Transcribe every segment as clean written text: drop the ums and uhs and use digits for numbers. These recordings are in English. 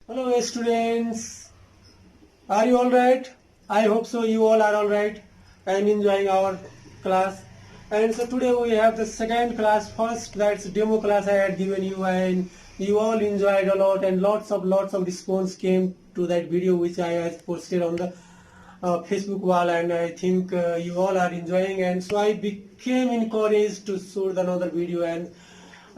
Hello students, are you all right? I hope so. You all are all right. I am enjoying our class. And so today we have the second class. First, that's demo class I had given you, and you all enjoyed a lot, and lots of response came to that video which I had posted on the Facebook wall, and I think you all are enjoying, and so I became encouraged to shoot another video. And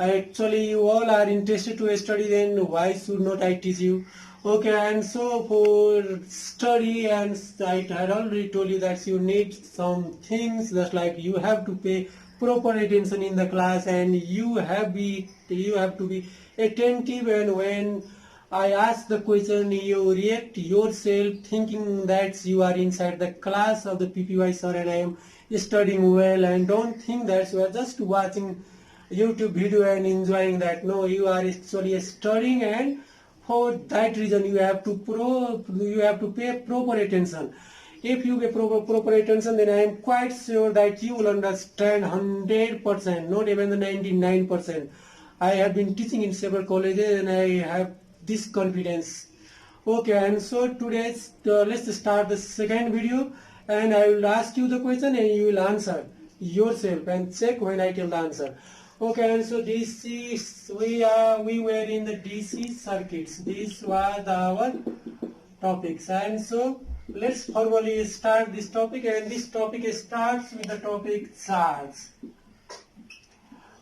actually you all are interested to study, then why should not I teach you? Okay, and so for study, and I had already told you that you need some things, just like you have to pay proper attention in the class, and you have to be attentive, and when I ask the question, you react yourself thinking that you are inside the class of the PPY sir and I am studying well, and don't think that you are just watching YouTube video and enjoying that. No, you are actually studying, and for that reason you have to pay proper attention. If you pay proper attention, then I am quite sure that you will understand 100%, not even the 99%. I have been teaching in several colleges and I have this confidence. Okay, and so today's let's start the second video, and I will ask you the question and you will answer yourself and check when I tell the answer. Okay, and so we were in the DC circuits. This was our topics, and so let's formally start this topic, and this topic starts with the topic charge.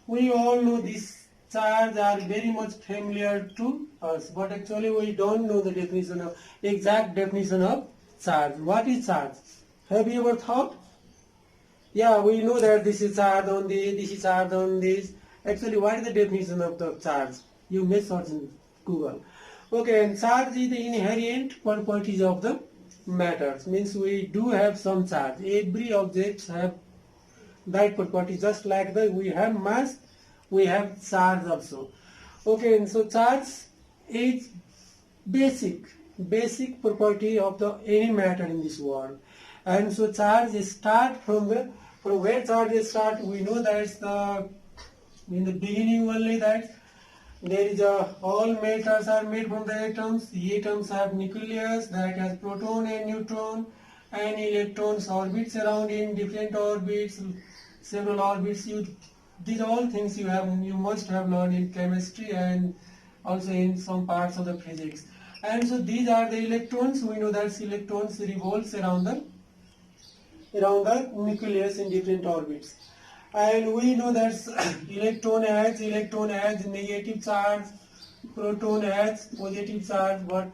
We all know these charge are very much familiar to us, but actually we don't know the exact definition of charge. What is charge? Have you ever thought? Yeah, we know that this is charge on this is charge on this. Actually, what is the definition of the charge? You may search in Google. Okay, and charge is the inherent properties of the matters. Means we do have some charge. Every object have that property. Just like we have mass, we have charge also. Okay, and so charge is basic property of the any matter in this world. And so charge start from where charges start. We know that in the beginning only that there is all matters are made from the atoms. The atoms have nucleus that has proton and neutron, and electrons orbits around in different orbits, several orbits. These all things you must have learned in chemistry and also in some parts of the physics. And so these are the electrons. We know that electrons revolves around the nucleus in different orbits, and we know that electron has negative charge, proton has positive charge. But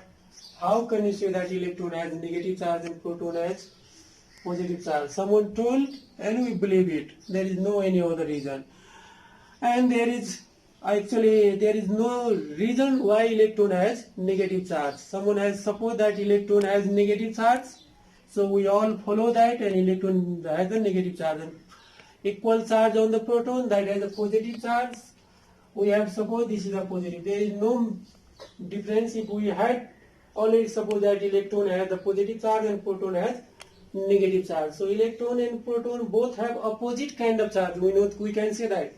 how can you say that electron has negative charge and proton has positive charge? Someone told, and we believe it. There is no any other reason, and there is no reason why electron has negative charge. Someone has supposed that electron has negative charge, so we all follow that, and electron has a negative charge, and equal charge on the proton that has a positive charge. We have supposed this is a positive. There is no difference if we had already supposed that electron has the positive charge and proton has negative charge. So electron and proton both have opposite kind of charge. We can say that,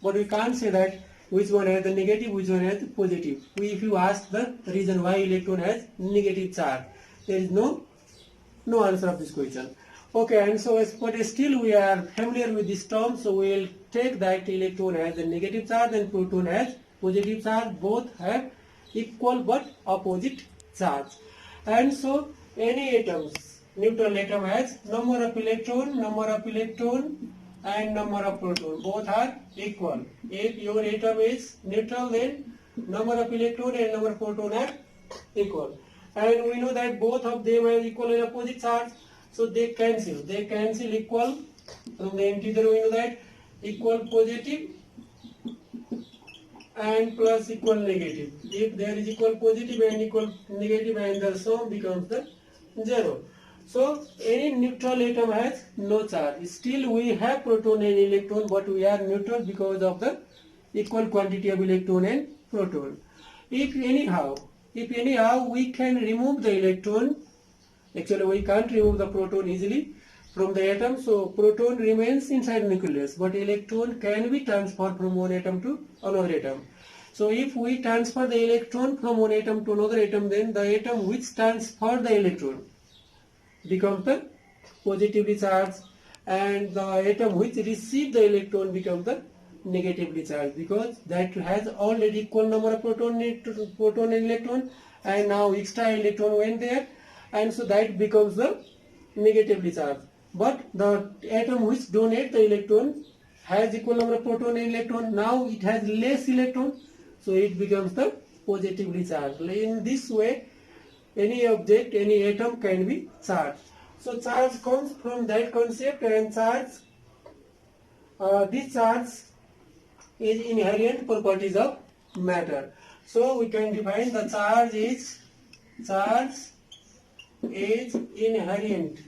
but we can't say that which one has the negative, which one has the positive. If you ask the reason why electron has negative charge, there is no answer of this question. Okay, and so but still we are familiar with this term, so we will take that electron has a negative charge and proton has positive charge. Both have equal but opposite charge. And so any atoms, neutral atom has number of electron and number of proton. Both are equal. If your atom is neutral, then number of electron and number of proton are equal. And we know that both of them have equal and opposite charge, so they cancel equal. From the integer we know that equal positive and plus equal negative. If there is equal positive and equal negative, and the sum becomes the 0. So any neutral atom has no charge. Still we have proton and electron, but we are neutral because of the equal quantity of electron and proton. If anyhow we can remove the electron, actually we can't remove the proton easily from the atom, so proton remains inside nucleus, but electron can be transferred from one atom to another atom. So if we transfer the electron from one atom to another atom, then the atom which transfer the electron becomes the positively charged, and the atom which receive the electron becomes the negatively charged, because that has already equal number of proton and electron, and now extra electron went there, and so that becomes the negatively charged. But the atom which donate the electron has equal number of proton and electron, now it has less electron, so it becomes the positively charged. In this way, any object, any atom can be charged. So charge comes from that concept, and charge, this charge is inherent properties of matter. So we can define the charge is inherent.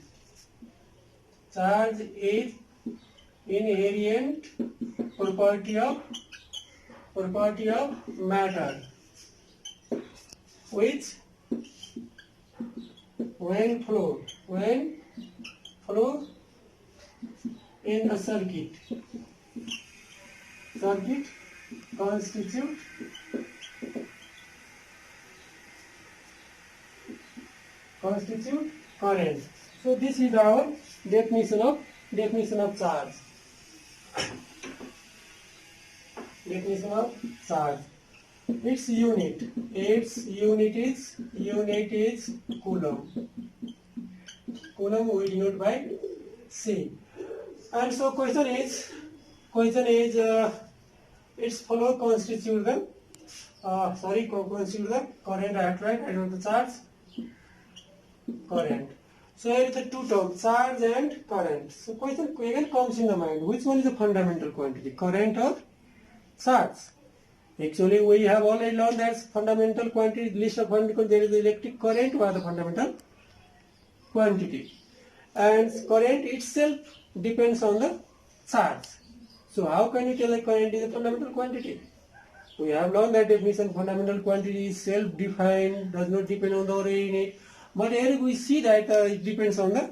Charge is inherent property of matter, which when flow in a circuit constitute current. So this is our definition of charge. Definition of charge. Its unit is coulomb. Coulomb we denote by C. And so question is its flow constitute the constitute the current. I have to write, I don't know the charge, current. So here is the two terms, charge and current. So question again comes in the mind, which one is the fundamental quantity, current or charge? Actually we have already learned that fundamental quantity, list of fundamental, there is the electric current or the fundamental quantity, and current itself depends on the charge. So how can you tell a current is a fundamental quantity? We have learned that definition, fundamental quantity is self-defined, does not depend on the other unit. But here we see that it depends on the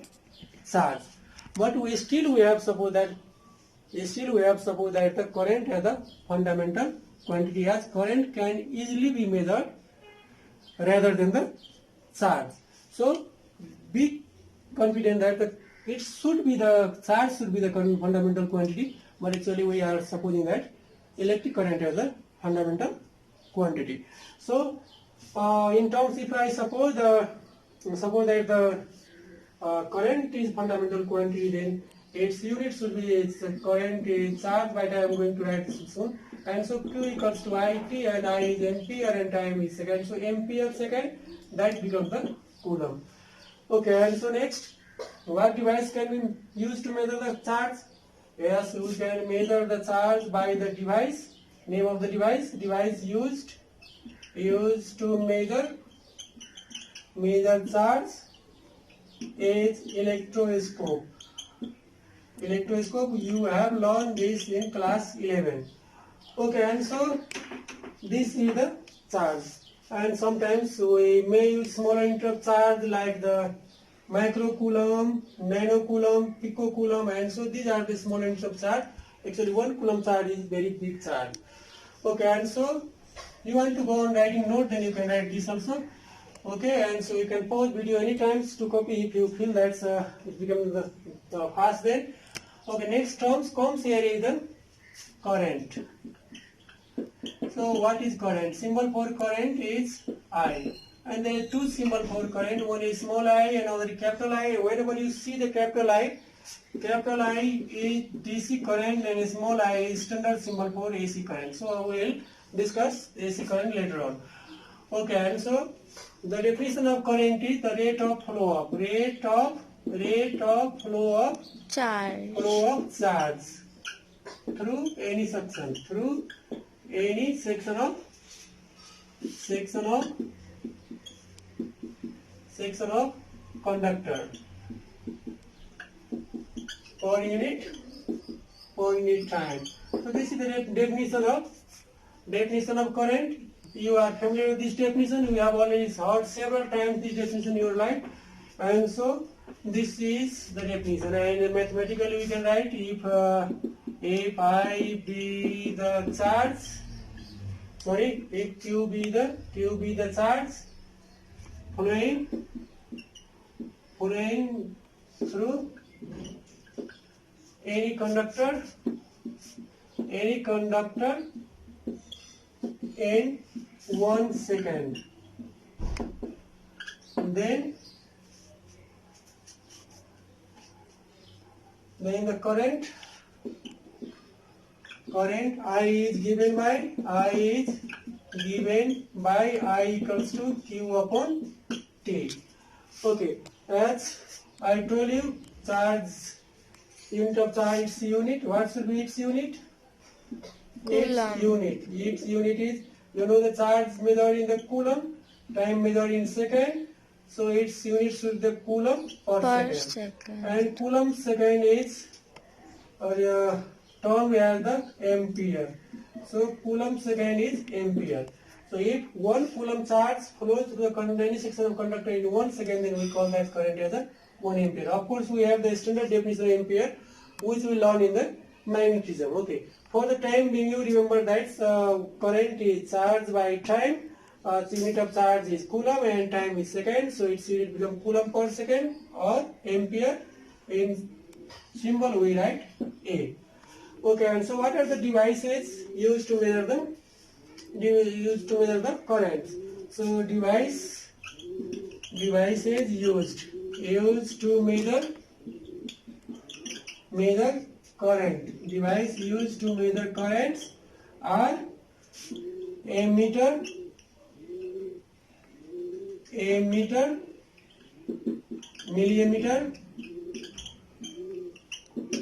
charge. But we have supposed that the current has the fundamental quantity, as current can easily be measured rather than the charge. So be confident that the charge should be the fundamental quantity, but actually we are supposing that electric current as a fundamental quantity. So in terms, if I suppose that the current is fundamental quantity, then its unit should be its current is charge, but I am going to write this soon. And so Q equals to IT, and I is ampere and time is second. So ampere second, that becomes the coulomb. Okay, and so next, what device can we use to measure the charge? Yes, we can measure the charge by the device. Name of the device used to measure charge is electroscope. Electroscope, you have learned this in class 11. Okay, and so this is the charge. And sometimes we may use smaller unit of charge like the microcoulomb, nanocoulomb, picocoulomb, and so these are the small units of charge. Actually 1 coulomb charge is very big charge. Okay, and so you want to go on writing note, then you can write this also. Okay, and so you can pause video anytime to copy if you feel that it becomes the fast then. Okay, next terms comes here is the current. So what is current? Symbol for current is I. And there are two symbols for current. One is small I and another is capital I. Whenever you see the capital I is DC current and small I is standard symbol for AC current. So we will discuss AC current later on. Okay, and so the definition of current is the rate of flow of charge through any section of conductor per unit time. So this is the definition of current. You are familiar with this definition. We have already heard several times this definition in your life, and so this is the definition. And mathematically we can write, if I be the charge sorry, if Q be the charge flowing through any conductor in 1 second, then the current I is given by I equals to Q upon T. Okay, as I told you, unit of charge, its unit. What should be its unit? Coulomb. Its unit is, the charge measured in the coulomb, time measured in second. So its unit should be the coulomb per second. And coulomb second is termed as the ampere. So coulomb second is ampere. So if 1 coulomb charge flows through any section of conductor in 1 second, then we call that current as a 1 ampere. Of course, we have the standard definition of ampere, which we learn in the magnetism. Okay. For the time being, you remember that current is charged by time. Unit of charge is coulomb and time is second. So its unit becomes coulomb per second or ampere. In symbol we write A. Okay. And so what are the devices used to measure the current? So devices used to measure current. Device used to measure currents are ammeter, milliammeter,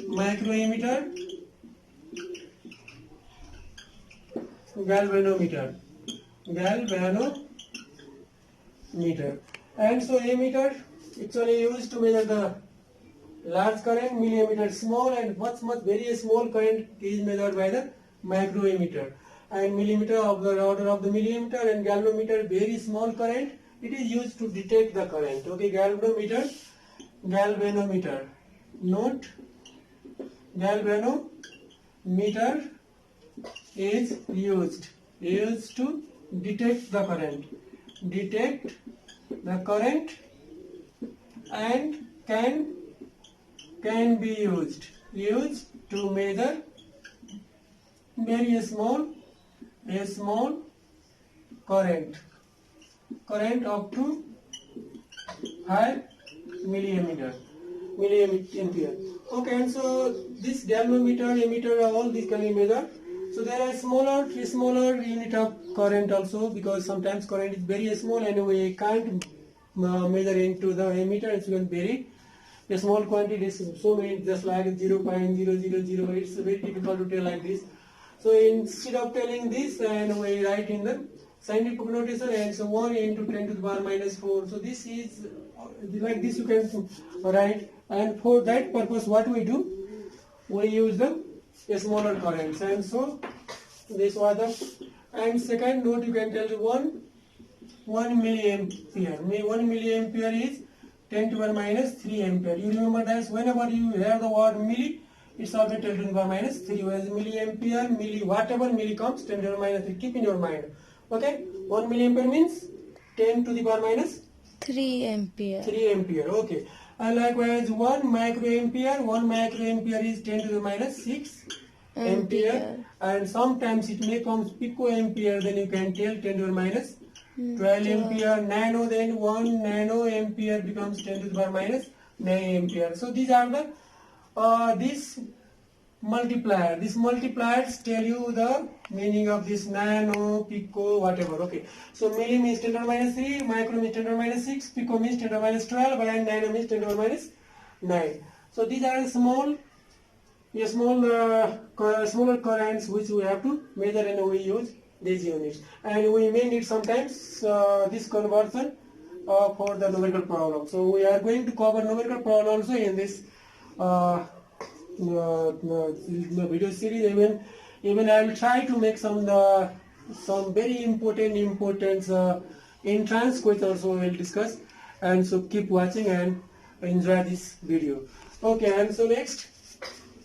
microammeter, galvanometer. And so ammeter actually used to measure the large current, milliammeter small, and much very small current is measured by the microammeter. And millimeter of the order of the millimeter, and galvanometer very small current. It is used to detect the current. Okay, galvanometer. Note, galvanometer is used to detect the current, and can be used to measure very small current up to 5 milliampere. Okay, and so this galvanometer, ammeter, all these can be measured. So there are smaller unit of current also, because sometimes current is very small and we can't measure into the ammeter. It's very a small quantity, so many, just like 0.000. It's very difficult to tell like this. So instead of telling this, and we write in the scientific notation, and so 1 into 10 to the power minus 4. So this is like this, you can write. And for that purpose, what we do, we use the smaller currents. And so this was the, and second note, you can tell 1 milliampere. 1 milliampere is 10 to the power minus 3 ampere. You remember that whenever you have the word milli, it's always 10 to the power minus 3. Whereas milliampere, whatever milli comes, 10 to the power minus 3. Keep in your mind. Okay? 1 milliampere means 10 to the power minus 3 ampere. 3 ampere. Okay. And likewise, 1 microampere is 10 to the minus 6 ampere. And sometimes it may come picoampere, then you can tell 10 to the minus 12 ampere. Nano, then 1 nano ampere becomes 10 to the power minus 9 ampere. So these are the this multiplier. These multipliers tell you the meaning of this nano, pico, whatever. Okay. So milli means 10 to the minus 3, micro means 10 to the minus 6, pico means 10 to the minus 12, and nano means 10 to the minus 9. So these are smaller currents which we have to measure, and we use these units. And we may need sometimes this conversion for the numerical problem. So we are going to cover numerical problem also in this video series. Even I will try to make some very important entrance questions also we will discuss. And so keep watching and enjoy this video. Okay, and so next,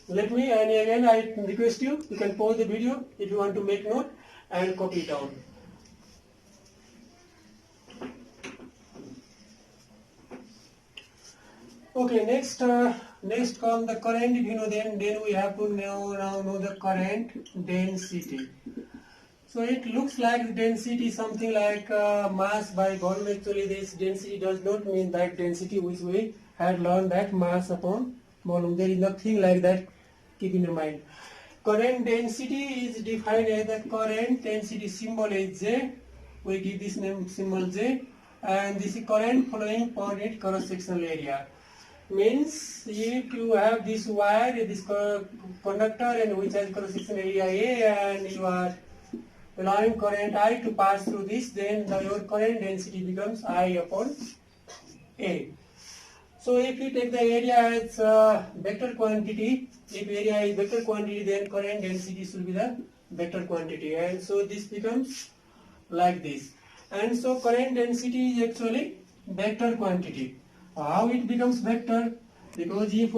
let me, and again I request you can pause the video if you want to make note. and copy it down. Okay, next come the current. If you know, then we have to know the current density. So it looks like density something like mass by volume. Actually, this density does not mean that density which we had learned, that mass upon volume. There is nothing like that. Keep in your mind. Current density is defined as the current density symbol is J. We give this name symbol J, and this is current flowing per unit cross sectional area. Means if you have this wire, this conductor, and which has cross sectional area A, and you are allowing current I to pass through this, then your current density becomes I upon A. So if you take the area as vector quantity, if area is vector quantity, then current density should be the vector quantity, and so this becomes like this. And so current density is actually vector quantity. How it becomes vector? Because if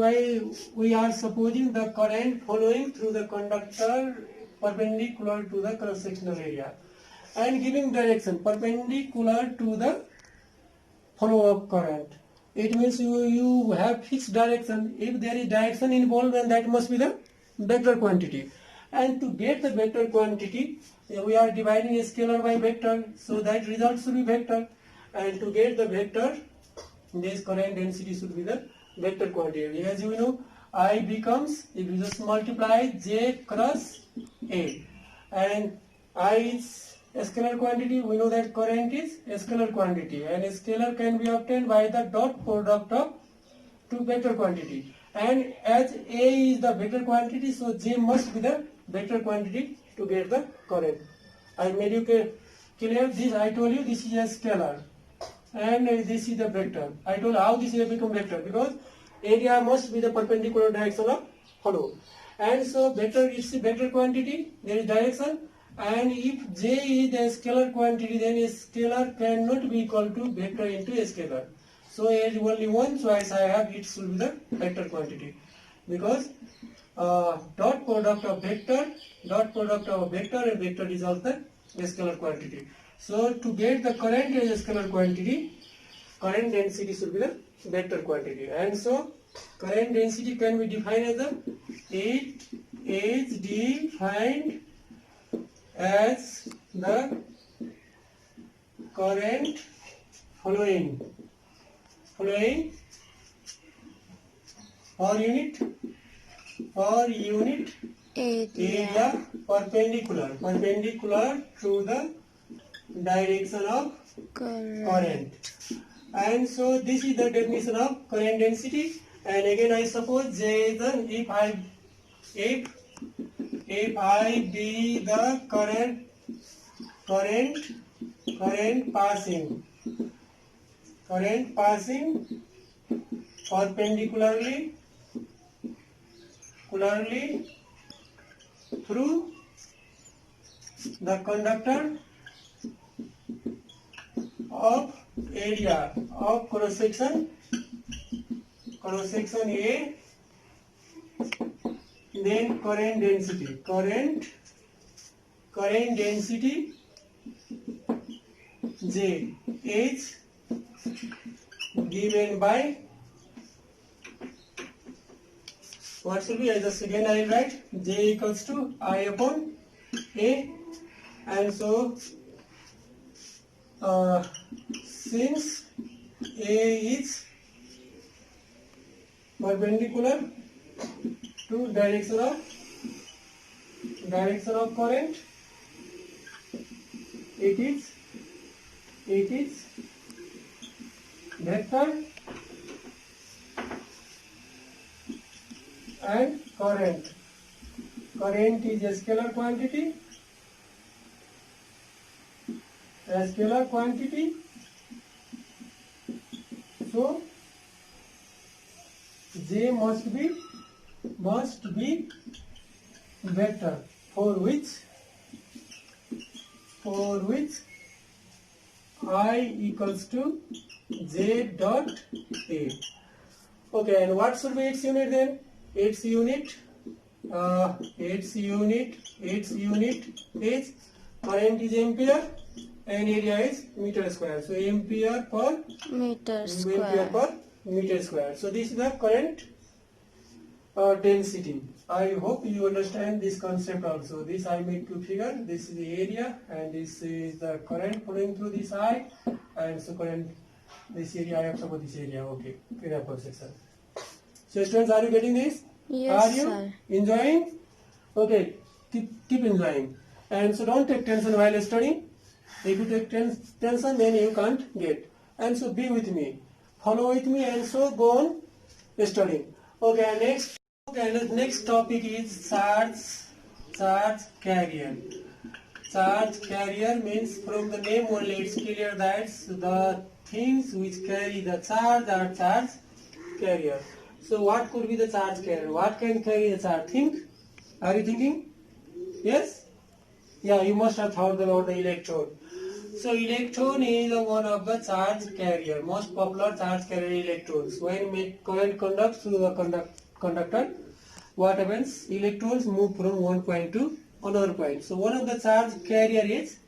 we are supposing the current flowing through the conductor perpendicular to the cross sectional area and giving direction perpendicular to the flow of current. It means you have fixed direction. If there is direction involved, then that must be the vector quantity. And to get the vector quantity, we are dividing a scalar by vector, so that result should be vector. And to get the vector, this current density should be the vector quantity. As you know, I becomes, if you just multiply J cross A, and I is a scalar quantity. We know that current is a scalar quantity, and a scalar can be obtained by the dot product of two vector quantity. And as A is the vector quantity, so J must be the vector quantity to get the current. I made you clear this. I told you this is a scalar, and this is the vector. I told how this will become vector, because area must be the perpendicular direction of hollow. And so vector is a vector quantity, there is direction, and if J is a scalar quantity, then a scalar cannot be equal to vector into a scalar. So there is only one choice I have, it should be the vector quantity, because dot product of vector and vector is also a scalar quantity. So to get the current as a scalar quantity, current density should be the vector quantity. And so current density can be defined as it is defined as the current flowing per unit area perpendicular to the direction of current. And so this is the definition of current density. And again, I suppose J is the, if I be the current passing perpendicularly through the conductor of area of cross section A, then current density J is given by, what should be, as a again I will write J equals to I upon A. And so since A is perpendicular to direction of current, it is vector, and current is a scalar quantity, so J must be vector for which I equals to J dot A. Okay, and what should be its unit then? Its unit is current is ampere and area is meter square. So ampere per Meter square. ampere per meter square. So this is the current density. I hope you understand this concept also. This I made two figure. This is the area and this is the current flowing through this eye, and so current this area I have suppose this area. Okay, area per section. So students, are you getting this? Yes, Are you sir. enjoying? Okay, keep enjoying. And so don't take tension while studying. If you take tension, then you can't get. And so be with me, follow with me, and so go on studying. Okay, next topic is charge carrier. Charge carrier means from the name only it's clear that the things which carry the charge are charge carrier. So what could be the charge carrier? What can carry the charge? Think. Are you thinking? Yes? Yeah, you must have thought about the electron. So electron is one of the charge carrier, most popular charge carrier electrons. When current conducts through the conductor, what happens? Electrons move from one point to another point. So one of the charge carrier is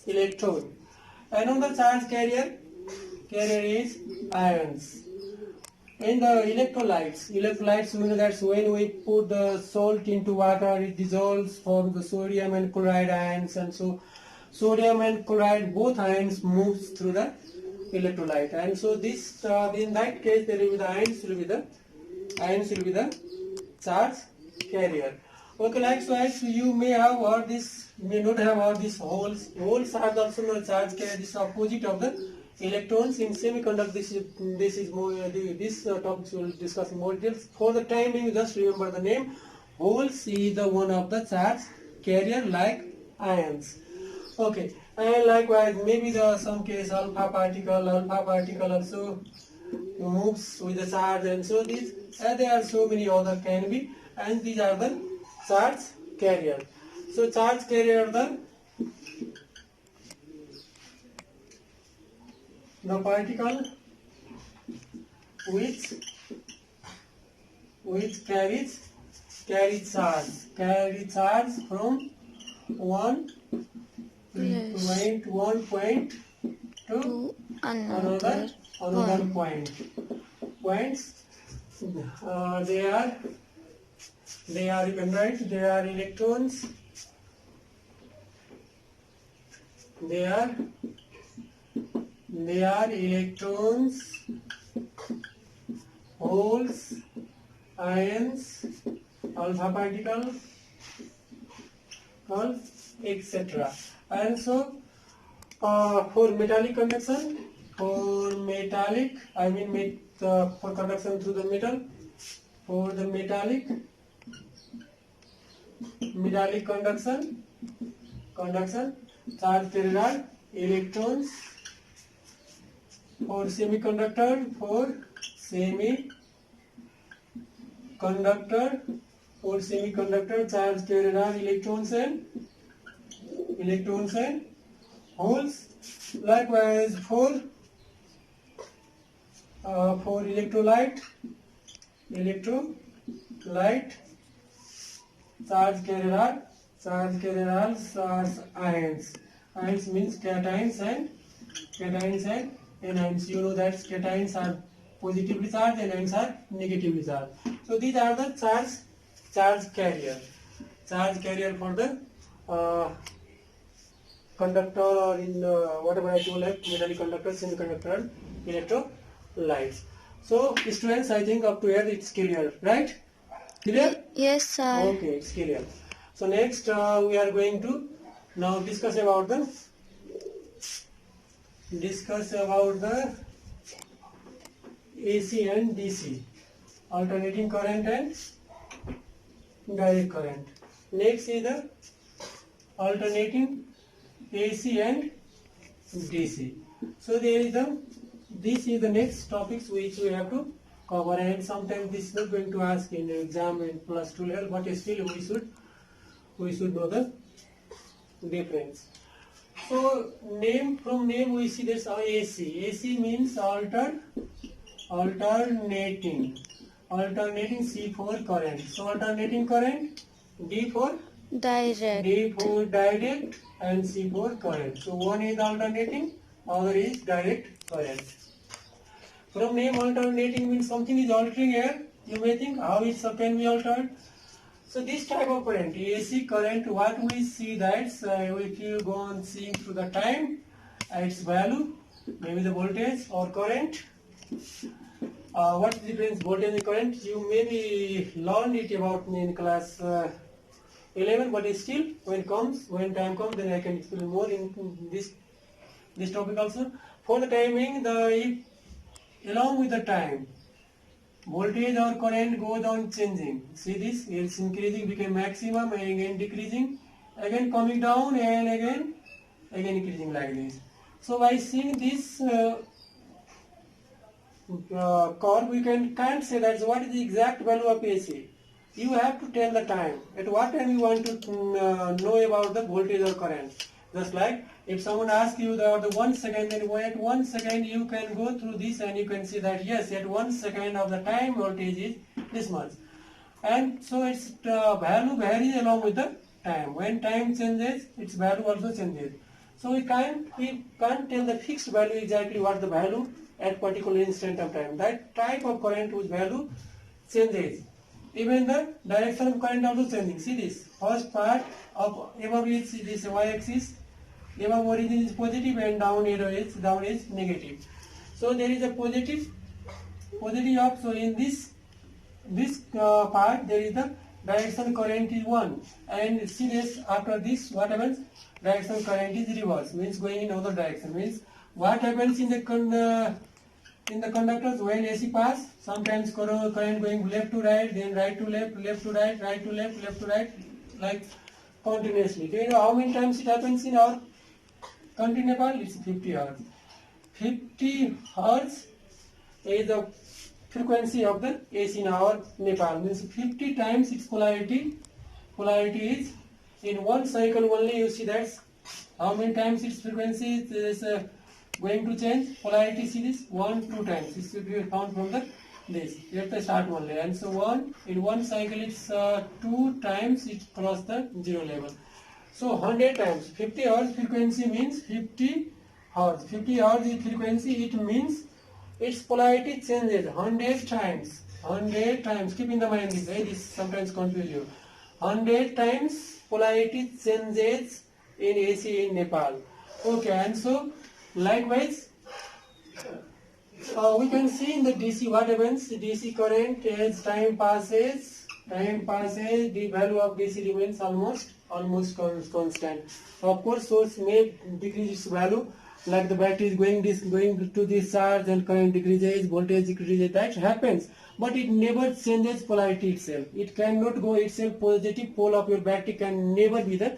electron. Another charge carrier is ions. In the electrolytes, we know that when we put the salt into water, it dissolves, forms the sodium and chloride ions, and so sodium and chloride both ions moves through the electrolyte, and so this in that case there will be the ions will be the charge carrier. Okay, likewise you may have heard this, may not have heard this holes. Holes are also not charge carrier. This is opposite of the electrons in semiconductor. This is more this topic we will discuss in more details. For the time being, just remember the name. Holes is the one of the charge carrier like ions. Okay, and likewise maybe some case alpha particle also moves with the charge, and so these there are so many other can be, and these are the charge carrier. So charge carrier are the particle which carries charge from one point to another point. Points they are you can write they are electrons. They are electrons, holes, ions, alpha particle, etc. And so for metallic conduction, for conduction through the metal, for the metallic conduction, charge carrier are electrons. For semiconductor, charge carrier are electrons and holes. Likewise for electrolyte, charge carrier are ions. Ions means cations and anions. You know that cations are positively charged and anions are negatively charged. So these are the charge carrier. Charge carrier for the conductor, or in whatever I told, like metallic conductor, semiconductor, electrolytes. So students, I think up to here it's clear, right? Clear? Yes, sir. Okay, it's clear. So next we are going to now discuss about the AC and DC, alternating current and direct current. Next is the alternating AC and DC. So this is the next topics which we have to cover, and sometimes this is not going to ask in the exam in +2 level, but still we should know the difference. So from name we see this AC. AC means alternating. C for current. So alternating current, D for Direct. D for direct and C for current. So one is alternating, other is direct current. From name, alternating means something is altering here. You may think how it can be altered. So this type of current, AC current, what we see that if you go on seeing through the time, its value, maybe the voltage or current. What's the difference voltage and current? You maybe learned it about me in class 11, but still when time comes, then I can explain more in this topic also. For the timing, along with the time, voltage or current goes on changing. See this, it's increasing, became maximum, and again decreasing, again coming down, and again increasing like this. So by seeing this curve, we can't say that's what is the exact value of AC. You have to tell the time. At what time you want to know about the voltage or current. Just like if someone asks you the 1 second, then at 1 second you can go through this and you can see that yes, at 1 second of the time voltage is this much. And so its value varies along with the time. When time changes, its value also changes. So we can't tell the fixed value exactly what the value at particular instant of time. That type of current whose value changes. Even the direction of current also changing. See this first part of above is this y-axis. Above origin is positive and down arrow is negative. So there is a positive up. So in this part there is the direction current is 1, and see this after this what happens? Direction current is reverse, means going in other direction. Means what happens in the conductors when AC pass? Sometimes current going left to right, then right to left, left to right, right to left, left to right, like continuously. Do you know how many times it happens in our country Nepal? It's 50 Hz. 50 Hz is the frequency of the AC in our Nepal. Means 50 times its polarity. Polarity is in one cycle only. You see that's how many times its frequency is going to change. Polarity, see this 1, 2 times. This will be found from this. You have to start only, and so in one cycle it's 2 times it cross the zero level. So 100 times 50 Hz frequency means 50 Hz. 50 Hz is frequency. It means its polarity changes 100 times. 100 times. Keep in the mind this. This sometimes confuse you. 100 times polarity changes in AC in Nepal. Okay, and so likewise we can see in the DC what happens. DC current as time passes, the value of DC remains almost constant. Of course, source may decrease its value, like the battery is going to discharge and current decreases, voltage decreases. That happens, but it never changes polarity itself. It cannot go itself. Positive pole of your battery can never be the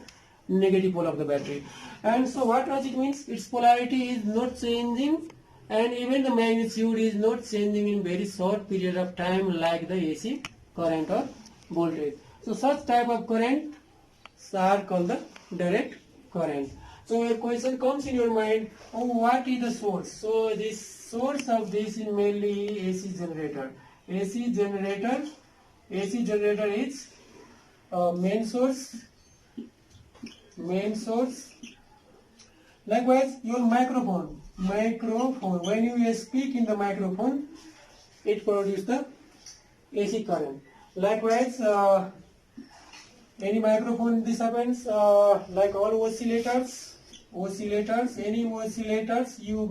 negative pole of the battery. And so what does it mean? Its polarity is not changing, and even the magnitude is not changing in very short period of time like the AC current or voltage. So such type of current are called the direct current. So a question comes in your mind, oh, what is the source? So this source of this is mainly AC generator. AC generator is main source. Likewise, your microphone. When you speak in the microphone, it produces the AC current. Likewise, any microphone this happens, like all oscillators, any oscillators, you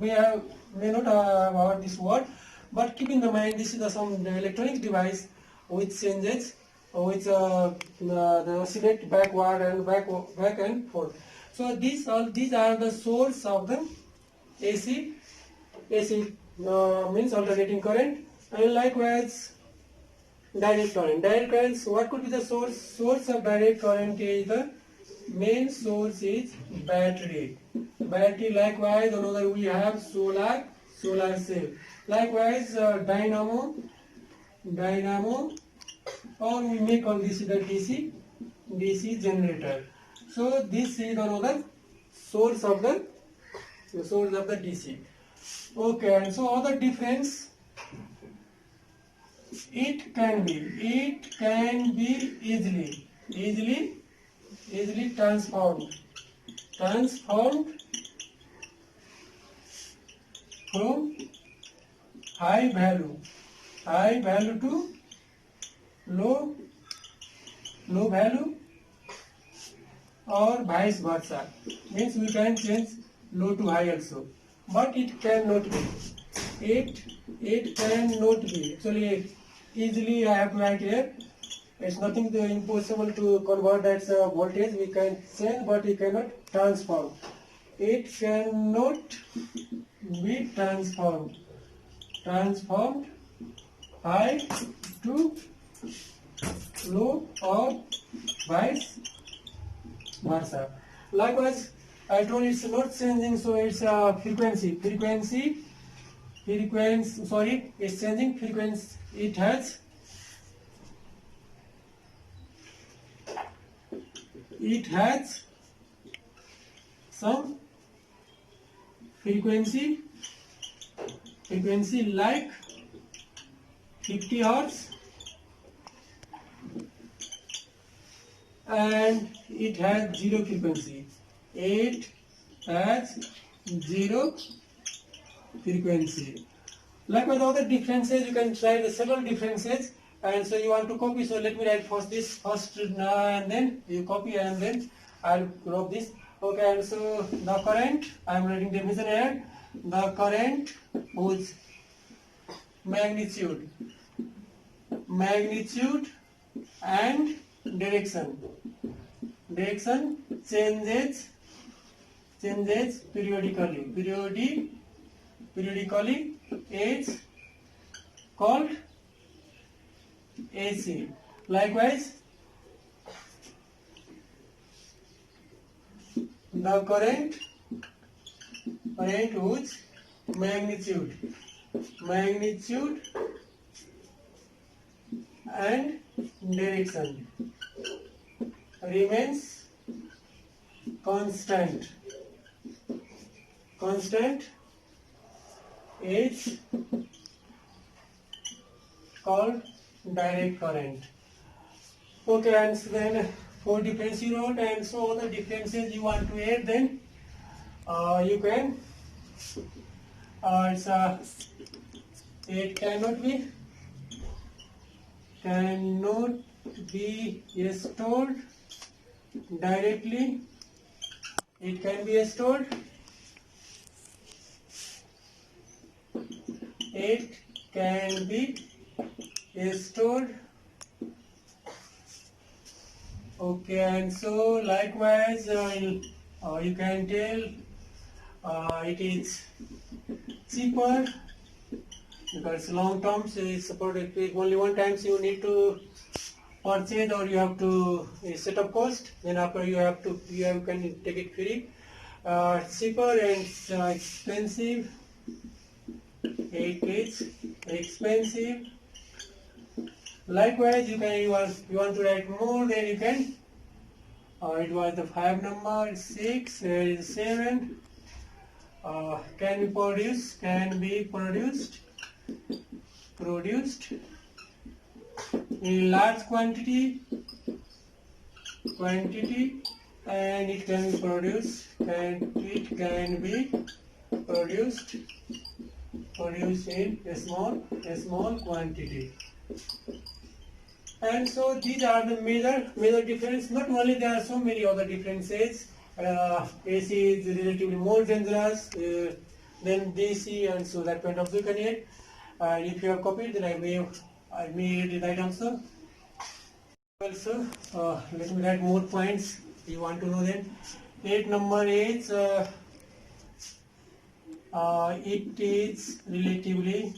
may not have heard this word, but keep in the mind this is some electronic device which changes, which oscillate backward and back and forth. So these are the source of the AC means alternating current, and likewise direct current. Direct current, so what could be the source? Source of direct current is the main source is battery. Likewise, another we have solar cell. Likewise, dynamo, or we may call this the DC generator. So this is another source of the DC. Okay, and so other difference, it can be easily easily transformed from high value to low value, or vice versa. Means we can change low to high also, but it cannot be. It cannot be. Actually, easily I have to write here. It's nothing impossible to convert that voltage. We can change, but we cannot transform. It cannot be transformed high to low or vice versa. Likewise, I told it's not changing, so it's frequency. Sorry, it's changing frequency. It has some frequency like 50 Hertz, and it has zero frequency. It has zero frequency. Likewise, other differences, you can try the several differences, and so you want to copy. So let me write first this and then you copy, and then I'll drop this. Okay, and so the current, I'm writing definition here. The current whose magnitude and direction changes periodically is called AC. Likewise, the current whose magnitude and direction remains constant is called direct current. Okay, and so then for difference you wrote, and so all the differences you want to add, then you can. It cannot be stored directly. It can be stored. It can be stored. Okay, and so likewise you can tell it is cheaper because long term, so it's supported only one time, so you need to purchase, or you have to set up cost, then after you can take it free. Cheaper and expensive. It is expensive. Likewise, you want to write more, then you can. It was the 5 number, 6, there is 7. Can be produced in large quantity, and it can be produced in a small quantity. And so these are the major difference. Not only, there are so many other differences. AC is relatively more dangerous than DC, and so that point of view can add. And if you have copied, then I may add the right answer. Also, let me write more points. You want to know them. 8 number is it is relatively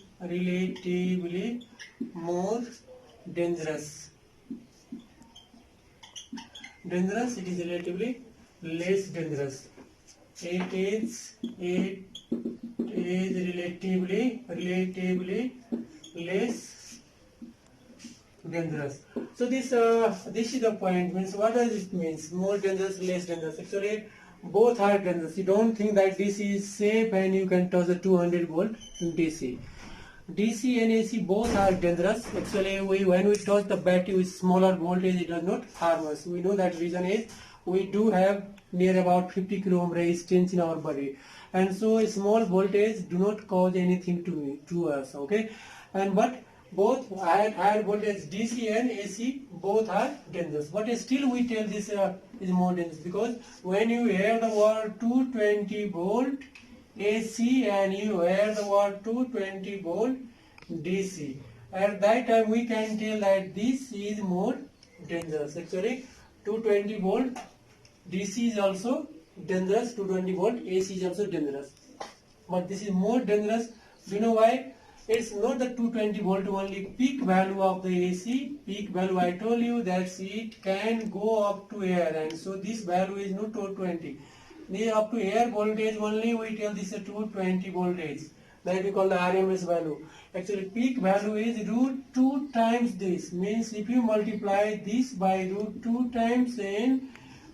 more dangerous. It is relatively less dangerous. It is relatively less dangerous. So this is the point. Means what does it means? More dangerous, less dangerous. Actually, both are dangerous. You don't think that DC is safe and you can touch the 200 volt DC. DC and AC both are dangerous. Actually, when we touch the battery with smaller voltage, it does not harm us. We know that reason is we do have near about 50 kilo ohm resistance in our body, and so a small voltage do not cause anything to us, okay. And but both higher voltage DC and AC both are dangerous, but still we tell this is more dangerous, because when you hear the word 220 volt AC and you hear the word 220 volt DC, at that time we can tell that this is more dangerous. Actually 220 volt DC is also dangerous, 220 volt AC is also dangerous, but this is more dangerous. Do you know why? It's not the 220 volt only peak value of the AC. Peak value, I told you that it can go up to air, and so this value is not 220. The up to air voltage only we tell this is 220 voltage. That we call the RMS value. Actually peak value is root 2 times this. Means if you multiply this by root 2 times, then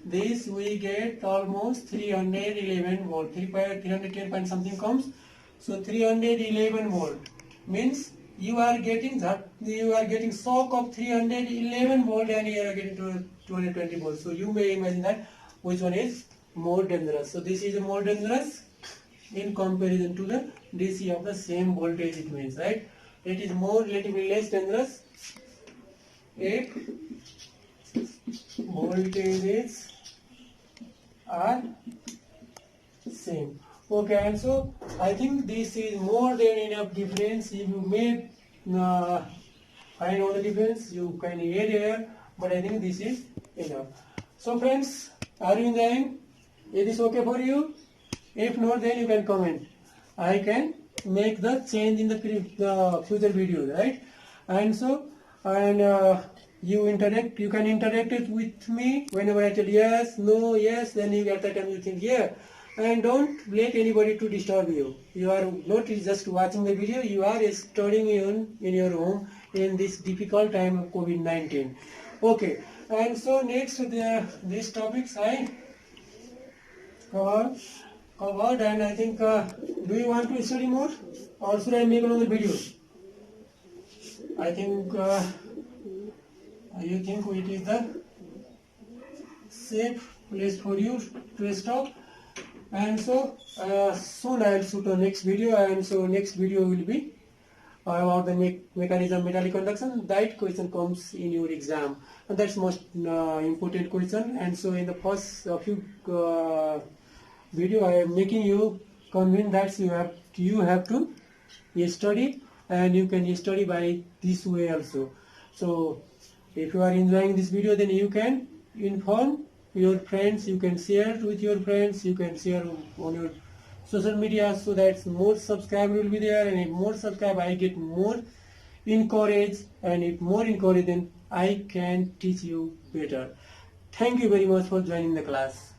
this we get almost 311 volt. 310 point something comes. So 311 volt means you are getting shock of 311 volt, and you are getting to 220 volt. So you may imagine that which one is more dangerous. So this is more dangerous in comparison to the DC of the same voltage. It means, right, it is more relatively less dangerous if voltages are same. Okay, and so I think this is more than enough difference. If you may find out the difference, you can add here, but I think this is enough. So friends, are you enjoying? Is this okay for you? If not, then you can comment. I can make the change in the future videos, right? And so, you can interact it with me whenever I tell yes, no, yes, then you at that time you think yeah. And don't let anybody to disturb you. You are not just watching the video, you are studying in your home in this difficult time of COVID-19. Okay, and so next these topics I covered, and I think do you want to study more, or should I make another video? I think you think it is the safe place for you to stop. And so soon I will shoot a next video, and so next video will be about the mechanism metallic conduction. That question comes in your exam, and that's most important question. And so in the first few video I am making you convinced that you have to study, and you can study by this way also. So if you are enjoying this video, then you can inform your friends, you can share it with your friends, you can share on your social media, so that more subscriber will be there, and if more subscribe I get more encouraged, and if more encouraged then I can teach you better. Thank you very much for joining the class.